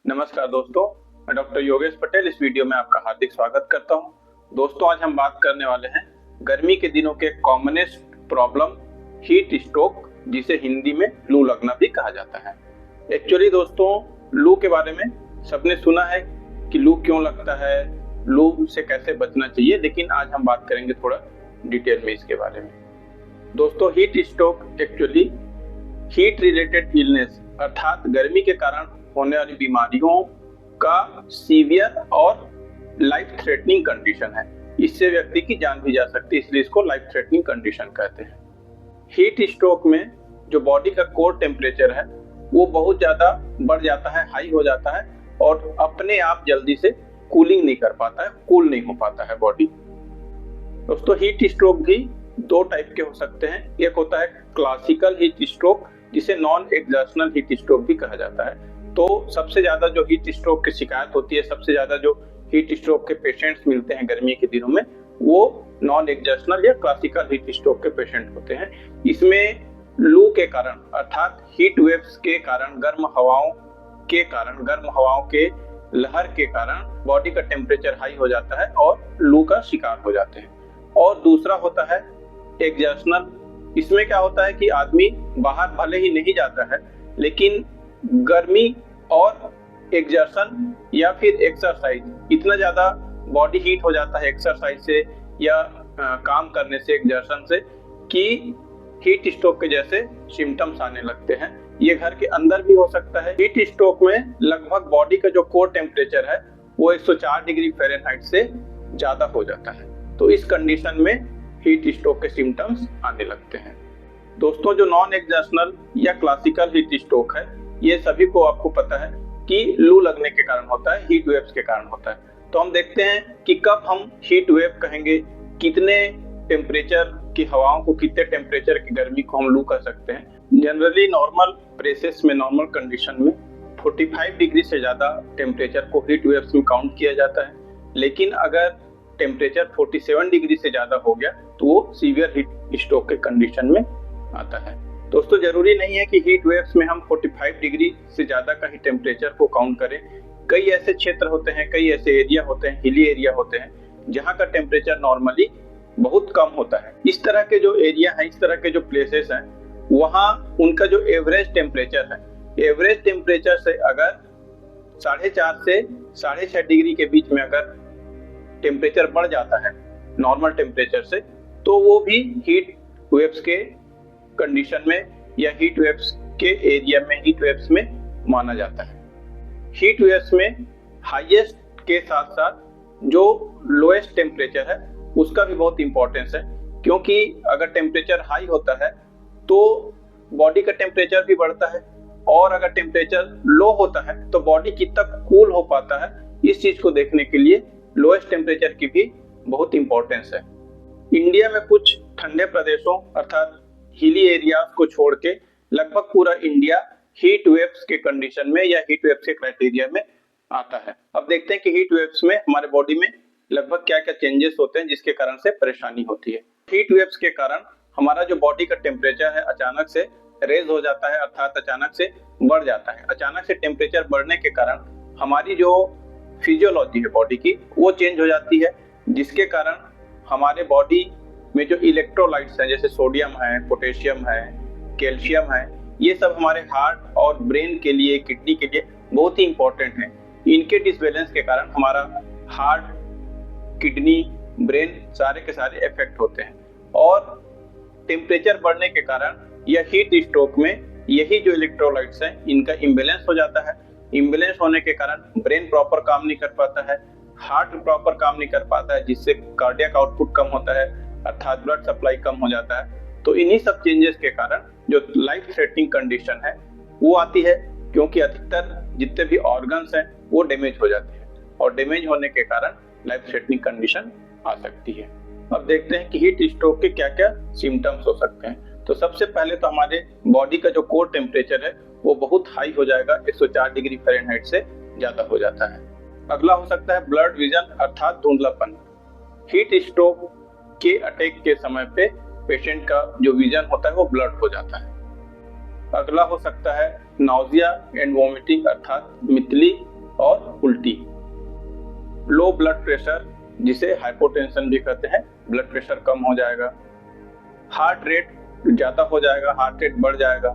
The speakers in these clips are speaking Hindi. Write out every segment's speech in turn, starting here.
नमस्कार दोस्तों, मैं डॉक्टर योगेश पटेल इस वीडियो में आपका हार्दिक स्वागत करता हूं। दोस्तों, आज हम बात करने वाले हैं गर्मी के दिनों के कॉमनेस्ट प्रॉब्लम हीट स्ट्रोक, जिसे हिंदी में लू लगना भी कहा जाता है। एक्चुअली दोस्तों, लू के बारे में सबने सुना है कि लू क्यों लगता है, लू से कैसे बचना चाहिए, लेकिन आज हम बात करेंगे थोड़ा डिटेल में इसके बारे में। दोस्तों, heat stroke actually heat related illness अर्थात गर्मी के कारण होने वाली बीमारियों का सीवियर और लाइफ थ्रेटनिंग कंडीशन है। इससे व्यक्ति की जान भी जा सकती है, इसलिए इसको लाइफ थ्रेटनिंग कंडीशन कहते हैं। हीट स्ट्रोक में जो बॉडी का कोर टेम्परेचर है वो बहुत ज्यादा बढ़ जाता है, हाई हो जाता है और अपने आप जल्दी से कूलिंग नहीं कर पाता है, कूल नहीं हो पाता है बॉडी। दोस्तों, हीट स्ट्रोक भी दो टाइप के हो सकते हैं। एक होता है क्लासिकल हीट स्ट्रोक, जिसे नॉन एग्जर्शनल हीट स्ट्रोक भी कहा जाता है। तो सबसे ज्यादा जो हीट स्ट्रोक की शिकायत होती है, सबसे ज्यादा जो हीट स्ट्रोक के पेशेंट्स मिलते हैं गर्मी के दिनों में, वो नॉन एग्जर्शनल या क्लासिकल हीट स्ट्रोक के पेशेंट होते हैं। इसमें लू के कारण अर्थात हीट वेव्स के कारण, गर्म हवाओं के लहर के कारण बॉडी का टेम्परेचर हाई हो जाता है और लू का शिकार हो जाते हैं। और दूसरा होता है एग्जर्शनल। इसमें क्या होता है कि आदमी बाहर भले ही नहीं जाता है, लेकिन गर्मी और एग्जर्शन या फिर एक्सरसाइज, इतना ज्यादा बॉडी हीट हो जाता है एक्सरसाइज से या काम करने से, एग्जर्शन से, कि हीट स्ट्रोक के जैसे सिम्टम्स आने लगते हैं। ये घर के अंदर भी हो सकता है। हीट स्ट्रोक में लगभग बॉडी का जो कोर टेम्परेचर है वो 104 डिग्री फ़ारेनहाइट से ज्यादा हो जाता है। तो इस कंडीशन में हीट स्ट्रोक के सिम्टम्स आने लगते हैं। दोस्तों, जो नॉन एग्जर्शनल या क्लासिकल हीट स्ट्रोक है, ये सभी को आपको पता है कि लू लगने के कारण होता है, हीट वेव्स के कारण होता है। तो हम देखते हैं कि कब हम हीट वेव कहेंगे, कितने टेम्परेचर की हवाओं को, कितने टेम्परेचर की गर्मी को हम लू कह सकते हैं। जनरली नॉर्मल प्रेसेस में, नॉर्मल कंडीशन में 45 डिग्री से ज्यादा टेम्परेचर को हीट वेव्स में काउंट किया जाता है। लेकिन अगर टेम्परेचर 47 डिग्री से ज्यादा हो गया तो वो सीवियर हीट स्ट्रोक के कंडीशन में आता है। दोस्तों, जरूरी नहीं है कि हीट वेव्स में हम 45 डिग्री से ज्यादा का ही टेम्परेचर को काउंट करें। कई ऐसे क्षेत्र होते हैं, कई ऐसे एरिया होते हैं, हिली एरिया होते हैं, जहाँ का टेम्परेचर नॉर्मली बहुत कम होता है। इस तरह के जो एरिया है, इस तरह के जो प्लेसेस हैं, वहाँ उनका जो एवरेज टेम्परेचर है, एवरेज टेम्परेचर से अगर 4.5 से 6.5 डिग्री के बीच में अगर टेम्परेचर बढ़ जाता है नॉर्मल टेम्परेचर से, तो वो भी हीट वेव्स के कंडीशन में या हीट वेव्स के एरिया में, हीट वेव्स में माना जाता है। हीट वेव्स में हाईएस्ट के साथ साथ जो लोएस्ट टेम्परेचर है उसका भी बहुत इंपॉर्टेंस है, क्योंकि अगर टेम्परेचर हाई होता है तो बॉडी का टेम्परेचर भी बढ़ता है, और अगर टेम्परेचर लो होता है तो बॉडी कितना कूल हो पाता है, इस चीज को देखने के लिए लोएस्ट टेम्परेचर की भी बहुत इंपॉर्टेंस है। इंडिया में कुछ ठंडे प्रदेशों अर्थात हिली एरियाज को छोड़ के लगभग पूरा इंडिया हीट वेव्स के कंडीशन में या हीट वेव्स के क्राइटेरिया में आता है। अब देखते हैं कि हीट वेव्स में हमारे बॉडी में लगभग क्या क्या चेंजेस होते हैं जिसके कारण से परेशानी होती है। हीट वेव्स के कारण हमारा जो बॉडी का टेम्परेचर है अचानक से रेज हो जाता है, अर्थात अचानक से बढ़ जाता है। अचानक से टेम्परेचर बढ़ने के कारण हमारी जो फिजियोलॉजी है बॉडी की, वो चेंज हो जाती है, जिसके कारण हमारे बॉडी में जो इलेक्ट्रोलाइट्स हैं, जैसे सोडियम है, पोटेशियम है, कैल्शियम है, ये सब हमारे हार्ट और ब्रेन के लिए, किडनी के लिए बहुत ही इंपॉर्टेंट है। इनके डिसबैलेंस के कारण हमारा हार्ट, किडनी, ब्रेन सारे के सारे इफेक्ट होते हैं। और टेम्परेचर बढ़ने के कारण या हीट स्ट्रोक में यही जो इलेक्ट्रोलाइट्स हैं, इनका इम्बैलेंस हो जाता है। इम्बैलेंस होने के कारण ब्रेन प्रॉपर काम नहीं कर पाता है, हार्ट प्रॉपर काम नहीं कर पाता है, जिससे कार्डियक आउटपुट कम होता है, अर्थात ब्लड सप्लाई कम हो जाता है। तो इन्हीं सब चेंजेस के कारण जो लाइफ थ्रेटनिंग कंडीशन है वो आती है, क्योंकि अधिकतर जितने भी ऑर्गन्स हैं वो डैमेज हो जाते हैं, और डैमेज होने के कारण लाइफ थ्रेटनिंग कंडीशन आ सकती है। अब देखते हैं कि हीट स्ट्रोक के क्या क्या सिम्टम्स हो सकते हैं। तो सबसे पहले तो हमारे बॉडी का जो कोर टेम्परेचर है वो बहुत हाई हो जाएगा, 104 डिग्री फ़ारेनहाइट से ज्यादा हो जाता है। अगला हो सकता है ब्लड विजन अर्थात धुंधलापन। हीट स्ट्रोक के अटैक के समय पे पेशेंट का जो विजन होता है वो ब्लड हो जाता है। अगला हो सकता है नाउजिया एंड वोमिटिंग अर्थात मितली और उल्टी। लो ब्लड प्रेशर जिसे हाइपोटेंशन भी कहते हैं, ब्लड प्रेशर कम हो जाएगा। हार्ट रेट ज्यादा हो जाएगा, हार्ट रेट बढ़ जाएगा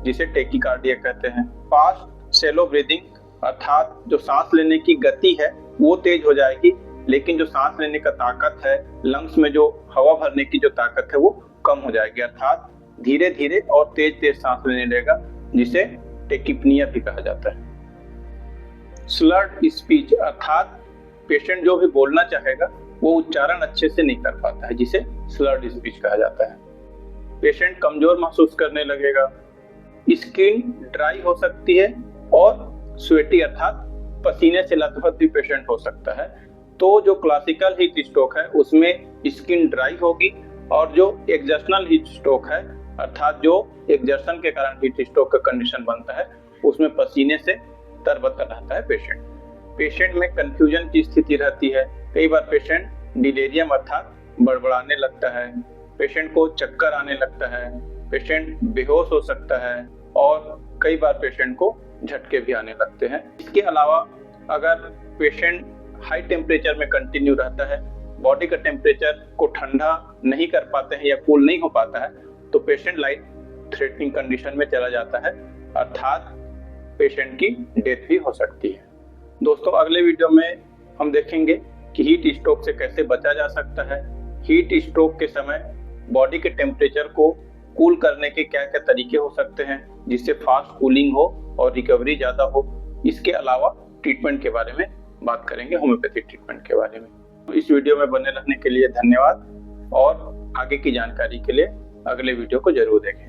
जिसे टेकीकार्डिया कहते हैं। फास्ट सेलो ब्रीदिंग अर्थात जो सांस लेने की गति है वो तेज हो जाएगी, लेकिन जो सांस लेने का ताकत है, लंग्स में जो हवा भरने की जो ताकत है वो कम हो जाएगी, अर्थात धीरे धीरे और तेज तेज सांस लेने लगेगा जिसे टेकिपनिया भी कहा जाता है। स्लर्ड स्पीच अर्थात पेशेंट जो भी बोलना चाहेगा वो उच्चारण अच्छे से नहीं कर पाता है जिसे स्लर्ड स्पीच कहा जाता है। पेशेंट कमजोर महसूस करने लगेगा, स्किन ड्राई हो सकती है और स्वेटी अर्थात पसीने से लथपथ भी पेशेंट हो सकता है। तो जो क्लासिकल हीट स्ट्रोक है उसमें स्किन ड्राई होगी, और जो एक्जर्शनल हीट स्ट्रोक है अर्थात जो एक्जर्शन के कारण हीट स्ट्रोक का कंडीशन बनता है उसमें पसीने से तरबतर रहता है पेशेंट में कंफ्यूजन की स्थिति रहती है। कई बार पेशेंट डिलेरियम अर्थात बड़बड़ाने लगता है, पेशेंट को चक्कर आने लगता है, पेशेंट बेहोश हो सकता है और कई बार पेशेंट को झटके भी आने लगते हैं। इसके अलावा अगर पेशेंट हाई टेम्परेचर में कंटिन्यू रहता है, बॉडी का टेम्परेचर को ठंडा नहीं कर पाते हैं या कूल नहीं हो पाता है, तो पेशेंट लाइफ थ्रेटनिंग कंडीशन में चला जाता है, अर्थात पेशेंट की डेथ भी हो सकती है। दोस्तों अगले वीडियो में हम देखेंगे कि हीट स्ट्रोक से कैसे बचा जा सकता है, हीट स्ट्रोक के समय बॉडी के टेम्परेचर को कूल करने के क्या क्या तरीके हो सकते हैं जिससे फास्ट कूलिंग हो और रिकवरी ज्यादा हो। इसके अलावा ट्रीटमेंट के बारे में बात करेंगे, होम्योपैथी ट्रीटमेंट के बारे में। इस वीडियो में बने रहने के लिए धन्यवाद और आगे की जानकारी के लिए अगले वीडियो को जरूर देखें।